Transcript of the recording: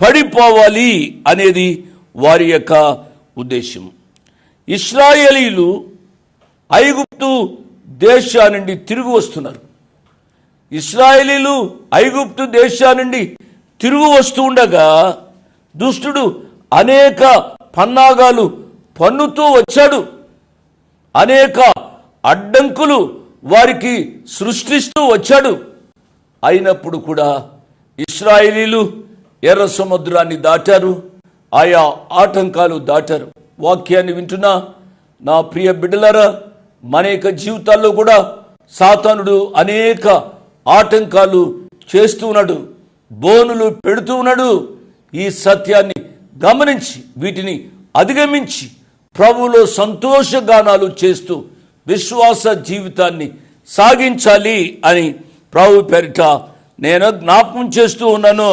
పడిపోవాలి అనేది వారి యొక్క ఉద్దేశం. ఇశ్రాయేలీలు ఐగుప్తు దేశా నుండి తిరిగి వస్తున్నారు. ఇశ్రాయేలీలు ఐగుప్తు దేశా నుండి తిరిగి వస్తూ ఉండగా దుష్టుడు అనేక పన్నాగాలు పన్నుతూ వచ్చాడు. అనేక అడ్డంకులు వారికి సృష్టిస్తూ వచ్చాడు. అయినప్పుడు కూడా ఇశ్రాయేలీలు ఎర్ర సముద్రాన్ని దాటారు, ఆయా ఆటంకాలు దాటారు. వాక్యాన్ని వింటున్నా నా ప్రియ బిడ్డలారా, మన యొక్క జీవితాల్లో కూడా సాతానుడు అనేక ఆటంకాలు చేస్తూ ఉన్నాడు, బోనులు పెడుతూ ఉన్నాడు. ఈ సత్యాన్ని గమనించి వీటిని అధిగమించి ప్రభువులో సంతోషగానాలు చేస్తూ విశ్వాస జీవితాన్ని సాగించాలి అని ప్రభు పేరిట నేను జ్ఞాపకం చేస్తూ ఉన్నాను.